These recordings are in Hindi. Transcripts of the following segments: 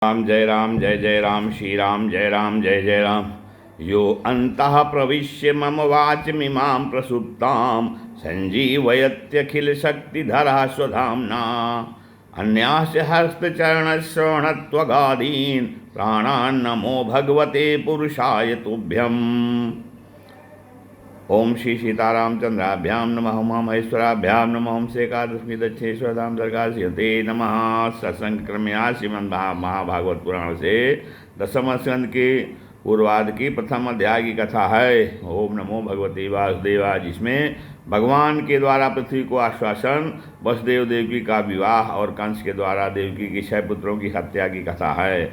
राम जय राम जय जय राम श्री राम जय राम जय जय राम। यो अंतः प्रविश्य मम वाचमिमां प्रसुप्तां संजीवयत्यखिल शक्तिधरः स्वधाम्ना अन्यास्य हस्तचरणश्रवणत्वगादीन् प्राणान् नमो भगवते पुरुषाय तुभ्यम्। ओम श्री सीतारामचंद्राभ्यां नमः। उमा महेश्वराभ्यां नमः। ओम से एकादशमी दक्षेश्वरधाम दरगाहते नमः। सत्संक्रम्या श्रीमद् महाभागवत पुराण से दसम स्कंद के पूर्वार्ध की प्रथम अध्याय की कथा है। ओम नमो भगवते वासुदेवा, जिसमें भगवान के द्वारा पृथ्वी को आश्वासन, वसुदेव देवकी का विवाह और कंस के द्वारा देवकी के 6 पुत्रों की हत्या की कथा है।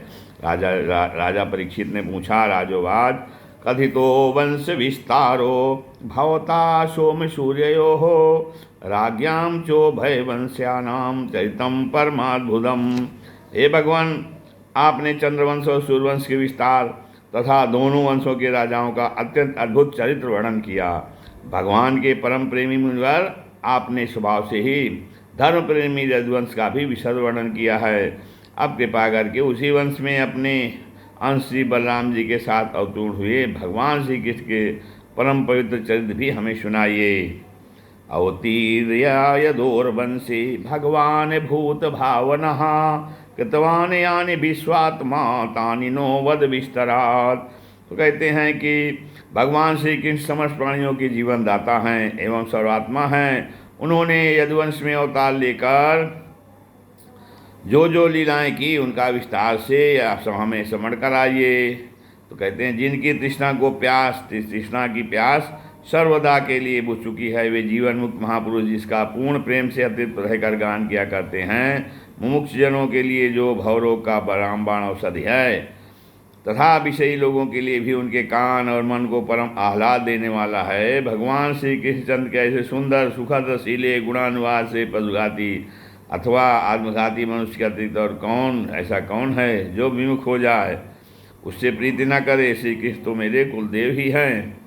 राजा परीक्षित ने पूछा, राजोवाच, कथितो वंश विस्तारो भवता सोम सूर्ययोः राज्ञां चोभय वंश्यानां चरितं परमाद्भुतम्। हे भगवान, आपने चंद्रवंश और सूर्यवंश के विस्तार तथा दोनों वंशों के राजाओं का अत्यंत अद्भुत चरित्र वर्णन किया। भगवान के परम प्रेमी मुनिवर, आपने स्वभाव से ही धर्म प्रेमी रघुवंश का भी विशद वर्णन किया है। अब कृपा करके उसी वंश में अपने अंश श्री बलराम जी के साथ अवतूर्ण हुए भगवान श्री कृष्ण के परम पवित्र चरित्र भी हमें सुनाइए। अवतीर्यायदोर्वंशी भगवान भूत भावनः कृतवान यानि विश्वात्मा तानि नो वद विस्तरात्। तो कहते हैं कि भगवान श्री कृष्ण समस्त प्राणियों के जीवन दाता हैं एवं सर्वात्मा हैं। उन्होंने यदुवंश में अवतार लेकर जो जो लीलाएं की उनका विस्तार से आप सब हमें समझ कर आइए। तो कहते हैं, जिनकी तृष्णा की प्यास सर्वदा के लिए बुझ चुकी है, वे जीवन मुक्त महापुरुष जिसका पूर्ण प्रेम से अतिरिक्त रहकर गान किया करते हैं। मुमुक्ष जनों के लिए जो भवरोग का रामबाण औषधि है तथा विषयी लोगों के लिए भी उनके कान और मन को परम आह्लाद देने वाला है। भगवान श्री कृष्णचंद्र के ऐसे सुंदर सुखद रसीले गुणानुवाद से पशुघाती अथवा आत्मघाती मनुष्य के अतिरिक्त और ऐसा कौन है जो विमुख हो जाए, उससे प्रीति न करे। श्री कृष्ण तो मेरे कुलदेव ही हैं।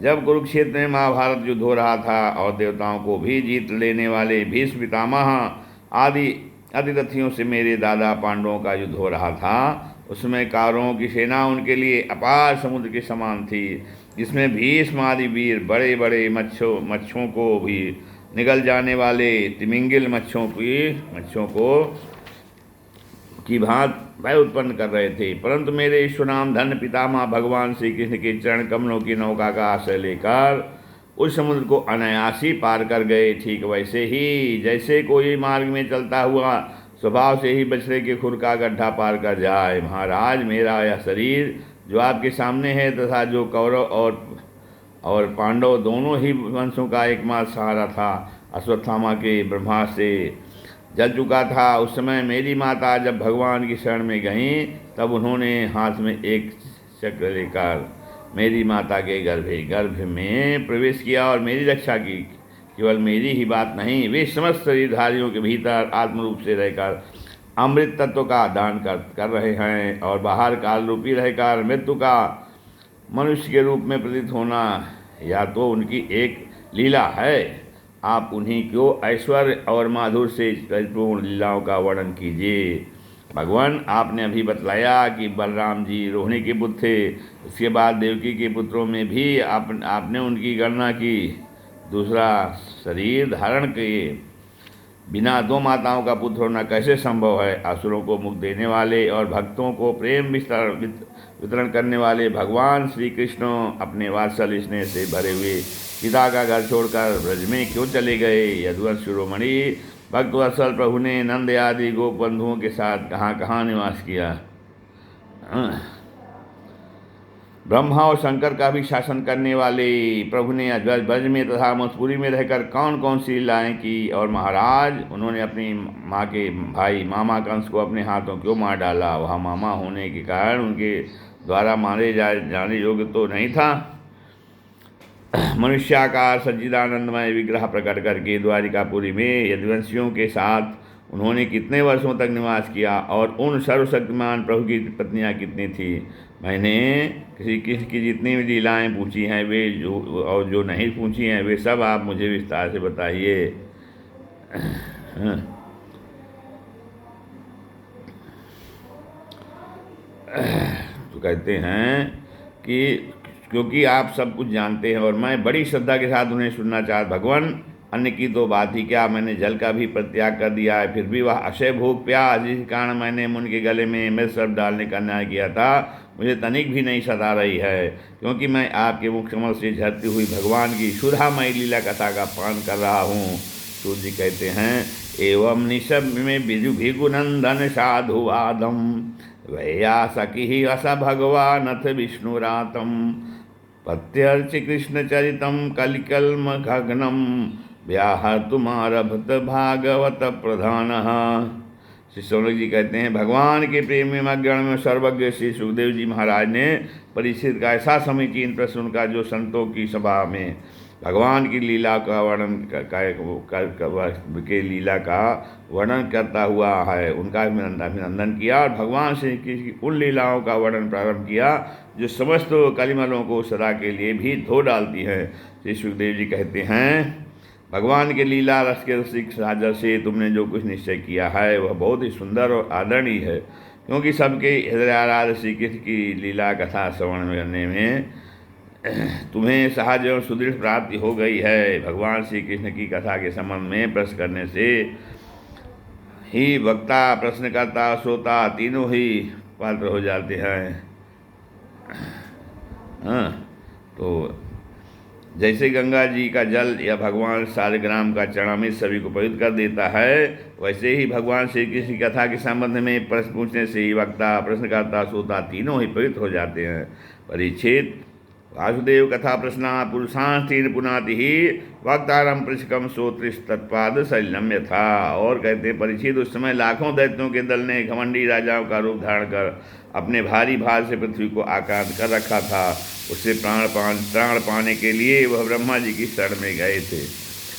जब कुरुक्षेत्र में महाभारत युद्ध हो रहा था और देवताओं को भी जीत लेने वाले भीष्म पितामह आदि अधिरथियों से मेरे दादा पांडवों का युद्ध हो रहा था, उसमें कौरवों की सेना उनके लिए अपार समुद्र के समान थी, जिसमें भीष्म आदि वीर बड़े बड़े मच्छों को भी निगल जाने वाले तिमिंगिल मच्छों को की भांत भय उत्पन्न कर रहे थे। परंतु मेरे ईश्वरनाम धन्य पितामह भगवान श्री कृष्ण के चरण कमलों की नौका का आश्रय लेकर उस समुद्र को अनायासी पार कर गए। ठीक वैसे ही जैसे कोई मार्ग में चलता हुआ स्वभाव से ही बछड़े के खुर का गड्ढा पार कर जाए। महाराज, मेरा यह शरीर जो आपके सामने है तथा जो कौरव और पांडव दोनों ही वंशों का एकमात्र सहारा था, अश्वत्थामा के ब्रह्मास्त्र से जल चुका था। उस समय मेरी माता जब भगवान की शरण में गईं, तब उन्होंने हाथ में एक चक्र लेकर मेरी माता के गर्भ में प्रवेश किया और मेरी रक्षा की। केवल मेरी ही बात नहीं, वे समस्त शरीरधारियों के भीतर आत्मरूप से रहकर अमृत तत्व का दान कर रहे हैं और बाहर काल रूपी रहकर मृत्यु का मनुष्य के रूप में प्रतीत होना या तो उनकी एक लीला है। आप उन्हीं को ऐश्वर्य और माधुर्य से परिपूर्ण लीलाओं का वर्णन कीजिए। भगवान, आपने अभी बतलाया कि बलराम जी रोहिणी के पुत्र थे। उसके बाद देवकी के पुत्रों में भी आपने उनकी गणना की। दूसरा शरीर धारण के बिना 2 माताओं का पुत्र होना कैसे संभव है? असुरों को मुक्त देने वाले और भक्तों को प्रेम वितरण करने वाले भगवान श्री कृष्ण अपने वात्सल्य स्नेह से भरे हुए पिता का घर छोड़कर ब्रज में क्यों चले गए? यदुवंश शिरोमणि भक्तवत्सल प्रभु ने नंद आदि गोप बंधुओं के साथ कहाँ कहाँ निवास किया? ब्रह्मा और शंकर का भी शासन करने वाले प्रभु ने ब्रज में तथा मथुपुरी में रहकर कौन कौन सी लीलाएं की? और महाराज, उन्होंने अपनी माँ के भाई मामा कंस को अपने हाथों क्यों मार डाला? वह मामा होने के कारण उनके द्वारा मारे जाने योग्य तो नहीं था। मनुष्याकार सच्चिदानंदमय विग्रह प्रकट करके द्वारिकापुरी में यदुवंशियों के साथ उन्होंने कितने वर्षों तक निवास किया और उन सर्वशक्तिमान प्रभु की पत्नियां कितनी थी? मैंने किसी की जितनी भी लीलाएं पूछी हैं वे जो नहीं पूछी हैं वे सब आप मुझे विस्तार से बताइए। तो कहते हैं कि क्योंकि आप सब कुछ जानते हैं और मैं बड़ी श्रद्धा के साथ उन्हें सुनना चाहता। भगवान, अन्न की तो बात ही क्या, मैंने जल का भी परित्याग कर दिया है, फिर भी वह अक्षय भोग प्यास जिस कारण मैंने मुनि के गले में मृत सर्प डालने का न्याय किया था, मुझे तनिक भी नहीं सता रही है, क्योंकि मैं आपके मुख कमल से झरती हुई भगवान की सुधामयी लीला कथा का पान कर रहा हूँ। सूर्य जी कहते हैं, एवं निशब में भिगुनंदन साधुवादम वैया सखी अस भगवानथ विष्णुरातम प्रत्यर्च कृष्ण चरितम कलिकल्म खग्नम व्याह तुम्हारभत भागवत प्रधान। श्री सोनक जी कहते हैं, भगवान के प्रेम में मग्न में सर्वज्ञ श्री सुखदेव जी महाराज ने परीक्षित का ऐसा समीचीन प्रश्न उनका जो संतों की सभा में भगवान की लीला का वर्णन के लीला का वर्णन करता हुआ है, उनका अभिनंदन किया और भगवान श्री कृष्ण की उन लीलाओं का वर्णन प्रारंभ किया जो समस्त कलिमलों को सदा के लिए भी धो डालती हैं। श्री सुखदेव जी कहते हैं, भगवान के लीला रस के रसिक सागर से तुमने जो कुछ निश्चय किया है वह बहुत ही सुंदर और आदरणीय है, क्योंकि सबके हृदय आराध्य श्री कृष्ण की लीला कथा श्रवण करने में तुम्हें सहज और सुदृढ़ प्राप्ति हो गई है। भगवान श्री कृष्ण की कथा के संबंध में प्रश्न करने से ही वक्ता, प्रश्नकर्ता, श्रोता तीनों ही पात्र हो जाते हैं। हाँ, तो जैसे गंगा जी का जल या भगवान सालग्राम का चरणामृत सभी को पवित्र कर देता है, वैसे ही भगवान श्री कृष्ण की कथा के संबंध में प्रश्न पूछने से ही वक्ता, प्रश्नकर्ता, श्रोता तीनों ही पवित्र हो जाते हैं। परीक्षित, वासुदेव कथा प्रश्ना पुरुषांस्तीन पुनाति ही वक्तारम पृष्कम श्रोतृस्तत्पाद शैलम यथा। और कहते हैं, परीक्षित, उस समय लाखों दैत्यों के दल ने घमंडी राजाओं का रूप धारण कर अपने भारी भार से पृथ्वी को आक्रांत कर रखा था। उससे प्राण पाने के लिए वह ब्रह्मा जी की शरण में गए थे।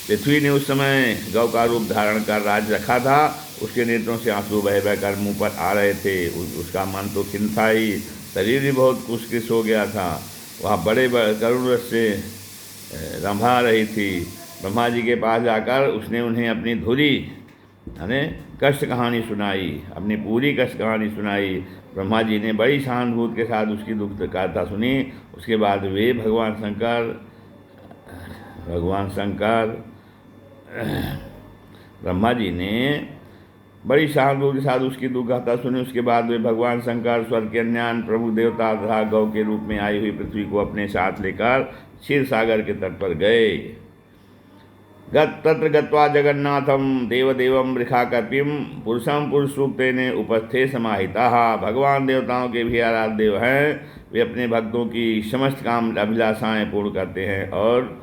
पृथ्वी ने उस समय गौ का रूप धारण कर राज रखा था। उसके नेत्रों से आंसू बह बह कर मुँह पर आ रहे थे। उसका मन तो खिन्न था ही, शरीर भी बहुत कुछ हो गया था। वह बड़े करुण रस से रंभा रही थी। ब्रह्मा जी के पास जाकर उसने उन्हें अपनी धुरी यानी कष्ट कहानी सुनाई, अपनी पूरी कष्ट कहानी सुनाई। ब्रह्मा जी ने बड़ी सहानुभूति के साथ उसकी दुख कथा सुनी। उसके बाद वे भगवान शंकर ब्रह्मा जी ने बड़ी सहानुभूति के साथ उसकी दुख कथा सुनी। उसके बाद वे भगवान शंकर स्वर्ग के अन्यान प्रभु देवता तथा गौ के रूप में आई हुई पृथ्वी को अपने साथ लेकर क्षीर सागर के तट पर गए। तत्र गत्वा जगन्नाथम देवदेवम वृखाकपिम पुरुषम पुरुषसूक्तेन उपस्थे समाहिताः। भगवान देवताओं के भी आराध्य देव हैं। वे अपने भक्तों की समस्त काम अभिलाषाएँ पूर्ण करते हैं और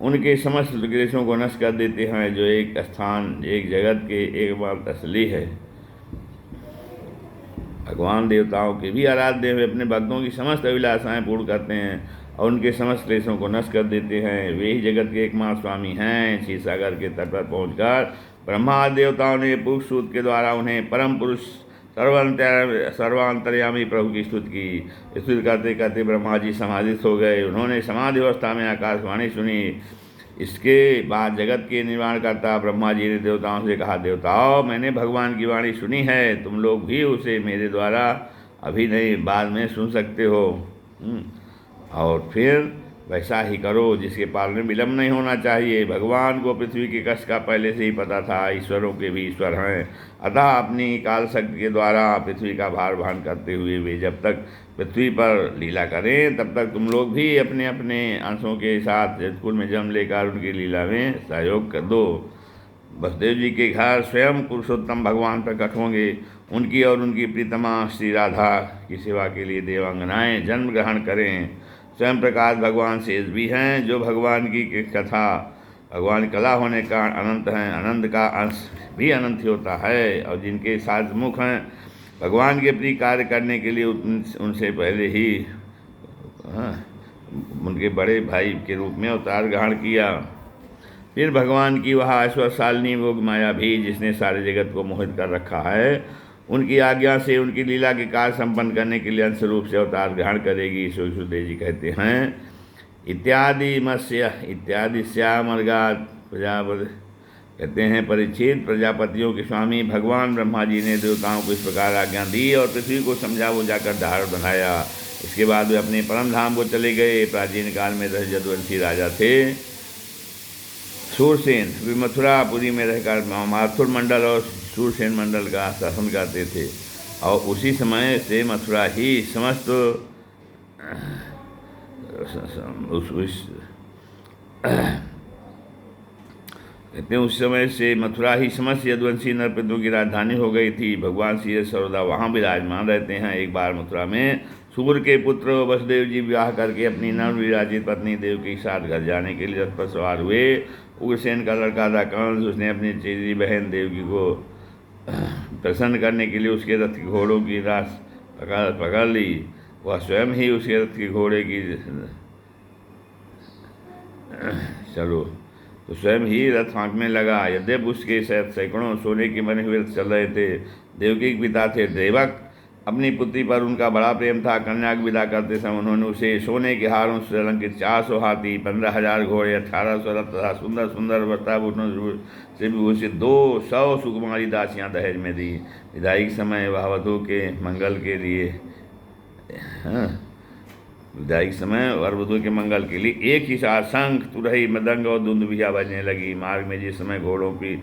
उनके समस्त क्लेशों को नष्ट कर देते हैं, जो एक स्थान, एक जगत के एकमात्र असली है। भगवान देवताओं के भी आराध्य वे अपने भक्तों की समस्त अभिलाषाएँ पूर्ण करते हैं और उनके समस्त क्लेशों को नष्ट कर देते हैं। वे ही जगत के एकमात्र स्वामी हैं। क्षीर सागर के तट पर पहुँचकर ब्रह्मा देवताओं ने पुरुष सूत के द्वारा उन्हें परम पुरुष सर्वांतर्यामी प्रभु की स्तुति की। स्तुति करते करते ब्रह्मा जी समाधिस्थ हो गए। उन्होंने समाधि अवस्था में आकाशवाणी सुनी। इसके बाद जगत के निर्माण करता ब्रह्मा जी ने देवताओं से कहा, देवताओं, मैंने भगवान की वाणी सुनी है, तुम लोग भी उसे मेरे द्वारा अभी नहीं बाद में सुन सकते हो। और फिर वैसा ही करो, जिसके पालन में विलम्ब नहीं होना चाहिए। भगवान को पृथ्वी के कष्ट का पहले से ही पता था। ईश्वरों के भी ईश्वर हैं, अतः अपनी काल शक्ति के द्वारा पृथ्वी का भार वहन करते हुए वे जब तक पृथ्वी पर लीला करें तब तक तुम लोग भी अपने अपने अंशों के साथ जजकुल में जन्म लेकर उनकी लीला में सहयोग कर दो। वसुदेव जी के घर स्वयं पुरुषोत्तम भगवान प्रकट होंगे। उनकी और उनकी प्रीतमा श्री राधा की सेवा के लिए देवांगनाएँ जन्म ग्रहण करें। स्वयं प्रकाश भगवान शेष भी हैं, जो भगवान की कथा भगवान कला होने का अनंत हैं। आनंद का अंश भी अनंत ही होता है और जिनके साथ मुख हैं भगवान के प्रिय कार्य करने के लिए उनसे पहले ही उनके बड़े भाई के रूप में अवतार ग्रहण किया। फिर भगवान की वह ऐश्वर्यशालिनी भोग माया भी, जिसने सारे जगत को मोहित कर रखा है, उनकी आज्ञा से उनकी लीला के कार्य संपन्न करने के लिए अंश रूप से अवतार ग्रहण करेगी। सुखदेव जी कहते हैं, इत्यादि मत्स्य इत्यादि श्यामर्गात प्रजापति कहते हैं परीक्षित, प्रजापतियों के स्वामी भगवान ब्रह्मा जी ने देवताओं को इस प्रकार आज्ञा दी और पृथ्वी को समझा वो जाकर धार बनाया। इसके बाद वे अपने परम धाम को चले गए। प्राचीन काल में यदुवंशी राजा थे सूरसेन, वे मथुरापुरी में रहकर माथुर मंडल और सूरसेन मंडल का शासन करते थे और उसी समय से मथुरा ही समस्त कहते हैं उस समय से मथुरा ही समस्त यदुवंशी नरपतियों की राजधानी हो गई थी। भगवान श्री सर्वदा वहाँ विराजमान रहते हैं। एक बार मथुरा में सूर्य के पुत्र वसुदेव जी विवाह करके अपनी नवविराजित पत्नी देवकी के साथ घर जाने के लिए रथ पर सवार हुए। उग्रसेन का लड़का था कंस, उसने अपनी चेरी बहन देवकी को प्रसन्न करने के लिए उसके रथ के घोड़ों की रास पकड़ ली। वह स्वयं ही उसके रथ के घोड़े की तो स्वयं ही रथ हाँकने लगा। यद्यप उसके सैकड़ों सोने के बने हुए रथ चल रहे थे। देवकी के पिता थे देवक, अपनी पुत्री पर उनका बड़ा प्रेम था। कन्या को विदा करते समय उन्होंने उसे सोने के हारों से अलंकृत 400 हाथी, 15,000 घोड़े, 1800 रथ तथा सुंदर सुंदर वस्त्राभूषणों से विभूषित 200 सुकुमारी दासियाँ दहेज में दी। विदाई के समय वह वधू के मंगल के लिए विदाई के समय वर वधू के मंगल के लिए एक ही साथ शंख, तुरही, मृदंग और दुंदुभिया बजने लगी। मार्ग में जिस समय घोड़ों की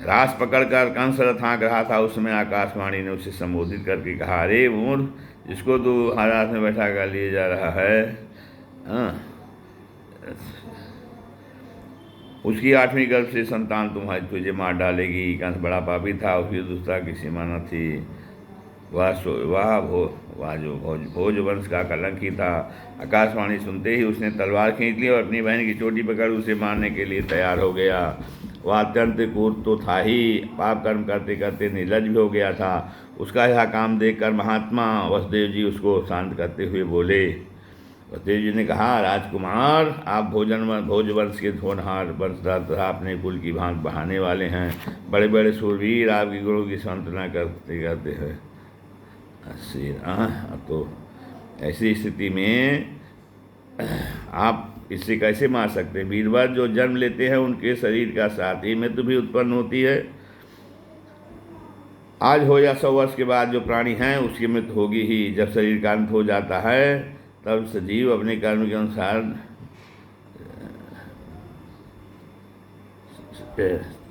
रास पकड़कर कंस रथ हाँक रहा था, उस समय आकाशवाणी ने उसे संबोधित करके कहा, अरे मूर्ख, जिसको तू हाथ में बैठा कर लिए जा रहा है, उसकी 8वीं गर्भ से संतान तुम्हारी तुझे मार डालेगी। कंस बड़ा पापी था, उसकी दुष्टता की सीमा न थी। वह जो भोज वंश का कलंकी था। आकाशवाणी सुनते ही उसने तलवार खींच ली और अपनी बहन की चोटी पकड़ उसे मारने के लिए तैयार हो गया। वह अत्यंत क्रूर तो था ही, पाप कर्म करते करते निर्लज्ज भी हो गया था। उसका यह काम देखकर महात्मा वसुदेव जी उसको शांत करते हुए बोले। वसुदेव जी ने कहा, राजकुमार, आप भोजवंश के होनहार वंशधर तथा अपने कुल की भांति बढ़ाने वाले हैं। बड़े बड़े सूरवीर आपकी गुणों की सांत्वना करते हैं। तो ऐसी स्थिति में आप इससे कैसे मार सकते हैं? वीरवर जो जन्म लेते हैं उनके शरीर का साथ ही मृत्यु भी उत्पन्न होती है। आज हो या 100 वर्ष के बाद जो प्राणी हैं उसकी मृत्यु होगी ही। जब शरीर का अंत हो जाता है तब सजीव अपने कर्म के अनुसार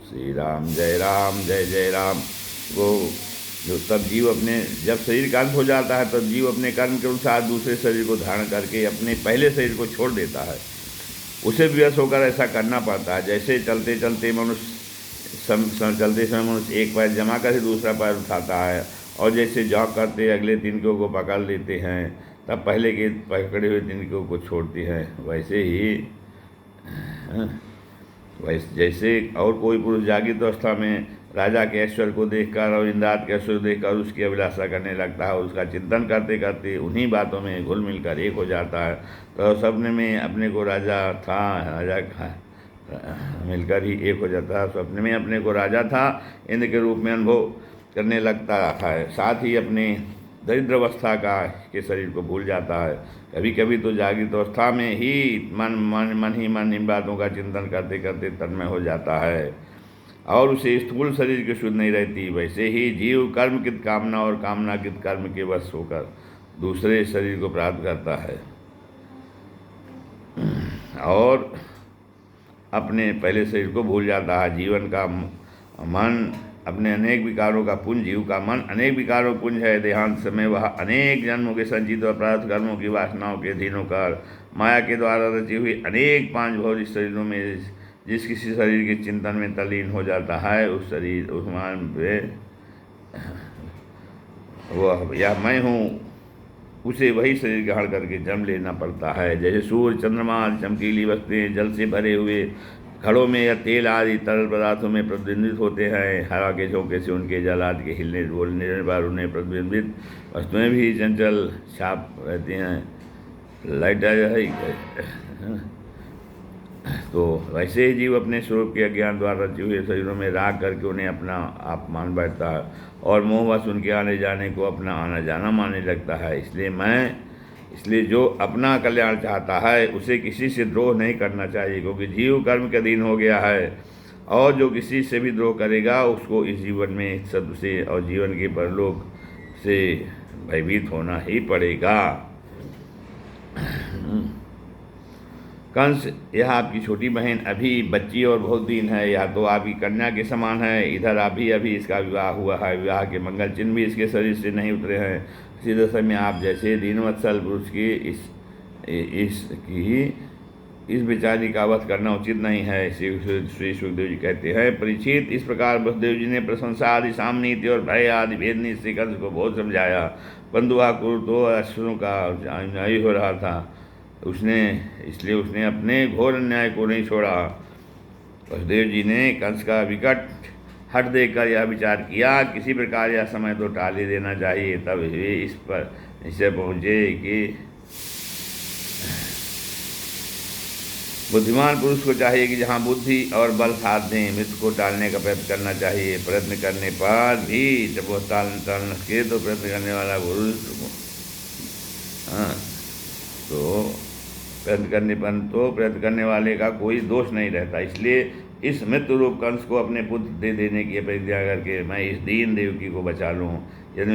श्री राम जय जय राम वो जो तब जीव अपने जब शरीर का अंत हो जाता है तब जीव अपने कर्म के अनुसार दूसरे शरीर को धारण करके अपने पहले शरीर को छोड़ देता है। उसे विवश होकर ऐसा करना पड़ता है। जैसे चलते चलते मनुष्य चलते समय मनुष्य एक पैर जमा कर ही दूसरा पैर उठाता है और जैसे जॉग करते अगले तिनकों को पकड़ लेते हैं तब पहले के पकड़े हुए तिनकों को छोड़ते हैं, वैसे ही जैसे और कोई पुरुष जागृत अवस्था में राजा के ऐश्वर्य को देखकर और इंद्राद के ऐश्वर्य देखकर उसकी अभिलाषा करने लगता है। उसका चिंतन करते करते उन्हीं बातों में घुल मिलकर एक हो जाता है। तो सपने में अपने को राजा मिलकर ही एक हो जाता है। सपने में अपने को राजा था इंद्र के रूप में अनुभव करने लगता है। साथ ही अपने दरिद्र अवस्था के शरीर को भूल जाता है। कभी कभी तो जागृत अवस्था में ही मन इन बातों का चिंतन करते करते तन्मय हो जाता है और उसे स्थूल शरीर की सुध नहीं रहती। वैसे ही जीव कर्मकृत कामना और कामनाकृत कर्म के वश होकर दूसरे शरीर को प्राप्त करता है और अपने पहले शरीर को भूल जाता है। जीवन का मन अपने अनेक विकारों का पुंज, जीव का मन अनेक विकारों पुंज है। देहांत समय वह अनेक जन्मों के संचित और प्रारब्ध कर्मों की वासनाओं के अधीन होकर माया के द्वारा रची हुई अनेक 5 भौतिक शरीरों में जिस किसी शरीर के चिंतन में तल्लीन हो जाता है उस शरीर उस मान पे वह या मैं हूँ उसे वही शरीर ग्रहण करके जन्म लेना पड़ता है। जैसे सूर्य, चंद्रमा, चमकीली वस्तुएं जल से भरे हुए घड़ों में या तेल आदि तरल पदार्थों में प्रतिबिंबित होते हैं। हवा के झोंके से उनके जल आदि के हिलने बोलने पर उन्हें प्रतिबिंबित वस्तुएं भी चंचल छाप रहती हैं। लाइट आ जाए तो वैसे ही जीव अपने स्वरूप के अज्ञान द्वारा रचे हुए शरीरों में राग करके उन्हें अपना आप मान बैठता है और मोहवश उनके आने जाने को अपना आना जाना मानने लगता है। इसलिए जो अपना कल्याण चाहता है उसे किसी से द्रोह नहीं करना चाहिए, क्योंकि जीव कर्म के अधीन हो गया है और जो किसी से भी द्रोह करेगा उसको इस जीवन में सत्व से और जीवन के परलोक से भयभीत होना ही पड़ेगा। कंस, यह आपकी छोटी बहन अभी बच्ची और बहुत दीन है, या तो आपकी कन्या के समान है। इधर अभी इसका विवाह हुआ है, विवाह के मंगल चिन्ह भी इसके शरीर से नहीं उतरे हैं। इसी दशा में आप जैसे दीनवत्सल पुरुष की इस बेचारी का वध करना उचित नहीं है। श्री सुखदेव जी कहते हैं, परीक्षित, इस प्रकार वसुदेव जी ने प्रशंसा आदि सामनीति और भय आदि भेदनी से कंस को बहुत समझाया, परंतु वह क्रूर तो अश्वों का अनुयायी हो रहा था। इसलिए उसने अपने घोर अन्याय को नहीं छोड़ा। वसुदेव जी ने कंस का विकट हट देकर यह विचार किया, किसी प्रकार यह समय तो टाल ही देना चाहिए। तब वे इस पर निश्चय पहुँचे कि बुद्धिमान पुरुष को चाहिए कि जहाँ बुद्धि और बल साथ दें, मृत्यु को टालने का प्रयत्न करना चाहिए। प्रयत्न करने पर भी जब वह टाल न सके तो प्रयत्न करने वाला पुरुष प्रयत्न करने वाले का कोई दोष नहीं रहता। इसलिए इस मृत्यु रूप कंस को अपने पुत्र दे देने की प्रतिज्ञा करके मैं इस दीन देवकी को बचा लूँ। यदि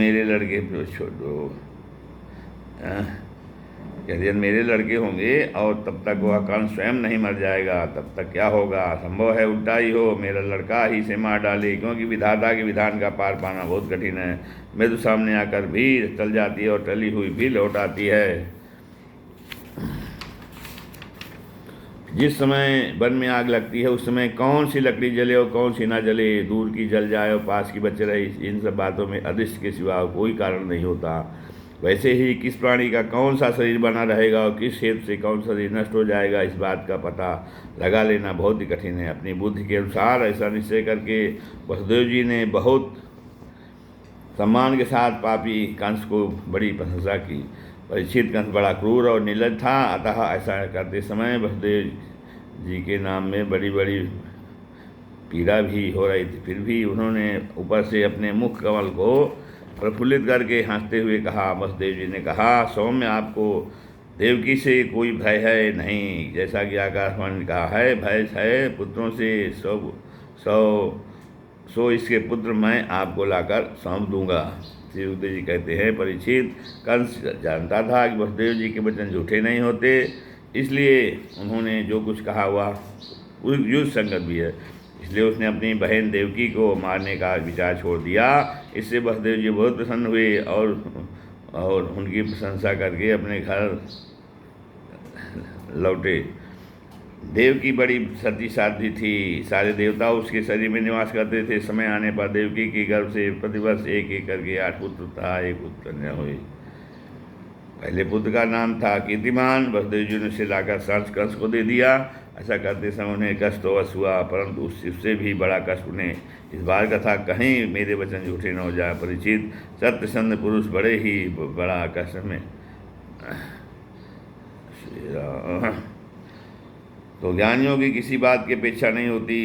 मेरे लड़के होंगे और तब तक वह कंस स्वयं नहीं मर जाएगा, तब तक क्या होगा? संभव है उल्टा ही हो, मेरा लड़का ही से मार डाले, क्योंकि विधाता के विधान का पार पाना बहुत कठिन है। मृत्यु सामने आकर भी टल जाती है और टली हुई भी लौट आती है। जिस समय वन में आग लगती है उस समय कौन सी लकड़ी जले और कौन सी ना जले, दूर की जल जाए और पास की बच रहे, इन सब बातों में अदृश्य के सिवा कोई कारण नहीं होता। वैसे ही किस प्राणी का कौन सा शरीर बना रहेगा और किस हेतु से कौन सा शरीर नष्ट हो जाएगा, इस बात का पता लगा लेना बहुत ही कठिन है। अपनी बुद्धि के अनुसार ऐसा निश्चय करके वसुदेव जी ने बहुत सम्मान के साथ पापी कंस को बड़ी प्रशंसा की। परीक्षित, कंस बड़ा क्रूर और निर्लज था, अतः ऐसा करते समय वसुदेव जी के नाम में बड़ी बड़ी पीड़ा भी हो रही थी। फिर भी उन्होंने ऊपर से अपने मुख कमल को प्रफुल्लित करके हंसते हुए कहा। वसुदेव जी ने कहा, सौम्य, आपको देवकी से कोई भय है नहीं। जैसा कि आकाशवाणी ने कहा है, भय है पुत्रों से सौ इसके पुत्र मैं आपको लाकर सौंप दूंगा। श्री सुखदेव जी कहते हैं, परीक्षित, कंस जानता था कि वसुदेव जी के वचन झूठे नहीं होते, इसलिए उन्होंने जो कुछ कहा वह युक्त संगत भी है। इसलिए उसने अपनी बहन देवकी को मारने का विचार छोड़ दिया। इससे वसुदेव जी बहुत प्रसन्न हुए और उनकी प्रशंसा करके अपने घर लौटे। देवकी बड़ी सती साध्वी थी, सारे देवता उसके शरीर में निवास करते थे। समय आने पर देवकी के गर्भ से प्रतिवर्ष एक एक करके 8 पुत्र था, एक पुत्र कन्या हुई। पहले पुत्र का नाम था कीर्तिमान। वसुदेव जी ने उसे लाकर कंस को दे दिया। ऐसा करते समय उन्हें कष्ट तो अवश्य हुआ, परंतु उससे भी बड़ा कष्ट उन्हें इस बार का था, कहीं मेरे वचन झूठे न हो जाए। परिचित, सत्यसंध पुरुष बड़े ही बड़ा कष्ट में। तो ज्ञानियों की किसी बात की अपेक्षा नहीं होती।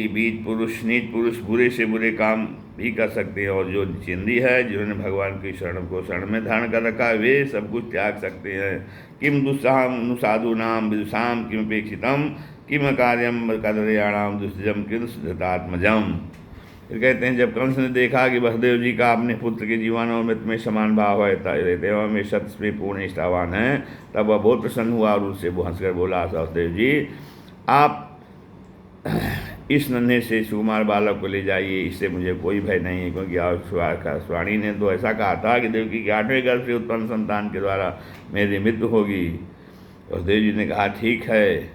नीच पुरुष बुरे से बुरे काम भी कर सकते हैं, और जो चिंदी है, जिन्होंने भगवान की शरण में धारण कर रखा है, वे सब कुछ त्याग सकते हैं। किम दुस्साहम साधु नाम विदुषाम किम अपेक्षितम किम कार्यम कदर्याणाम दुष्जम किम सिद्धात्मजम। फिर कहते हैं, जब कंस ने देखा कि वसुदेव जी का अपने पुत्र के जीवन और मृत्यु में समान भाव है, देवा में सत्य में पूर्ण निष्ठावान है, तब वह बहुत प्रसन्न हुआ और उससे वो हंसकर बोला, वसुदेव जी, आप इस नन्हे से सुकुमार बालक को ले जाइए, इससे मुझे कोई भय नहीं है, क्योंकि आकाशवाणी ने तो ऐसा कहा था कि देवकी के 8वें गर्भ से उत्पन्न संतान के द्वारा मेरी मृत्यु होगी। वसुदेव जी ने कहा, ठीक है,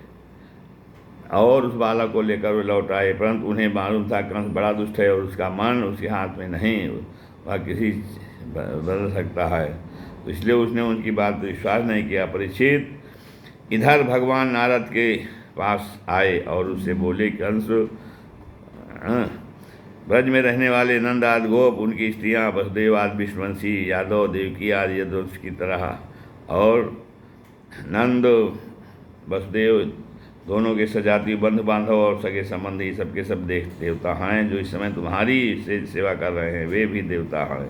और उस बालक को लेकर वे लौट आए। परंतु उन्हें मालूम था कंस बड़ा दुष्ट है और उसका मन उसके हाथ में नहीं, वह किसी बदल सकता है, तो इसलिए उसने उनकी बात पर विश्वास नहीं किया। परीक्षित, इधर भगवान नारद के पास आए और उससे बोले, कंस, ब्रज में रहने वाले नंद आदि गोप, उनकी स्त्रियाँ वसुदेव आदि विष्णुवंशी यादव देवकी आदि यदुवंश की तरह, और नंद वसुदेव दोनों के सजाती बंधु बांधव और सगे संबंधी सबके सब देवता हैं, जो इस समय तुम्हारी से सेवा कर रहे हैं, वे भी देवता हैं।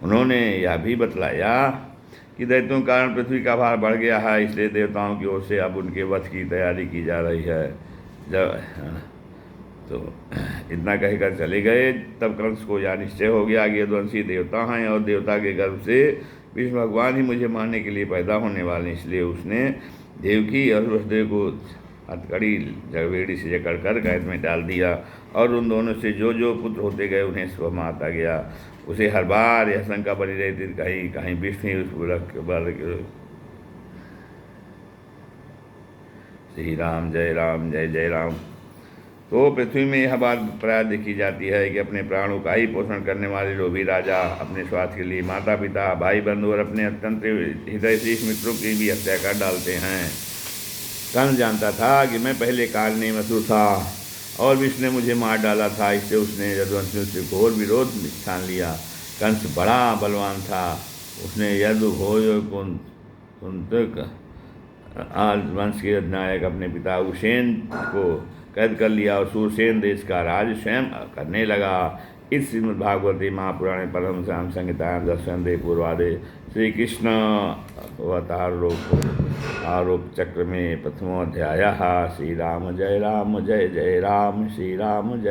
उन्होंने यह भी बतलाया कि दैत्यों के कारण पृथ्वी का भार बढ़ गया है, इसलिए देवताओं की ओर से अब उनके वध की तैयारी की जा रही है। तो इतना कहकर चले गए। तब कंस को यह निश्चय हो गया कि यदुवंशी देवता हैं और देवता के गर्भ से विष्णु भगवान ही मुझे मारने के लिए पैदा होने वाले, इसलिए उसने देवकी और वसुदेव को हथकड़ी जड़बेड़ी से जकड़ कर कैद में डाल दिया और उन दोनों से जो जो पुत्र होते गए उन्हें स्व मारता गया। उसे हर बार यह शंका बनी रहती थी कहीं कहीं विष्णु उस श्री राम जय जय राम। तो पृथ्वी में यह बात प्राय देखी जाती है कि अपने प्राणों का ही पोषण करने वाले लोभी राजा अपने स्वार्थ के लिए माता पिता भाई बंधु और अपने अत्यंत हितैषी मित्रों की भी हत्या कर डालते हैं। कंस जानता था कि मैं पहले कारणेमसुर था और विष्णु ने मुझे मार डाला था, इससे उसने यदुवंशियों से घोर विरोध ठान लिया। कंस बड़ा बलवान था, उसने यदुभोज कुंतक वंश के अधिनायक अपने पिता उसेन को कैद कर लिया और सूरसेन देश का राज स्वयं करने लगा। इस श्रीमद्भागवती महापुराणे परमहंस संहितायां दर्शनदे पूर्वादे श्री कृष्ण अवतार आरोप चक्र में प्रथमोध्याय। श्री राम जय जय राम, श्री राम जय।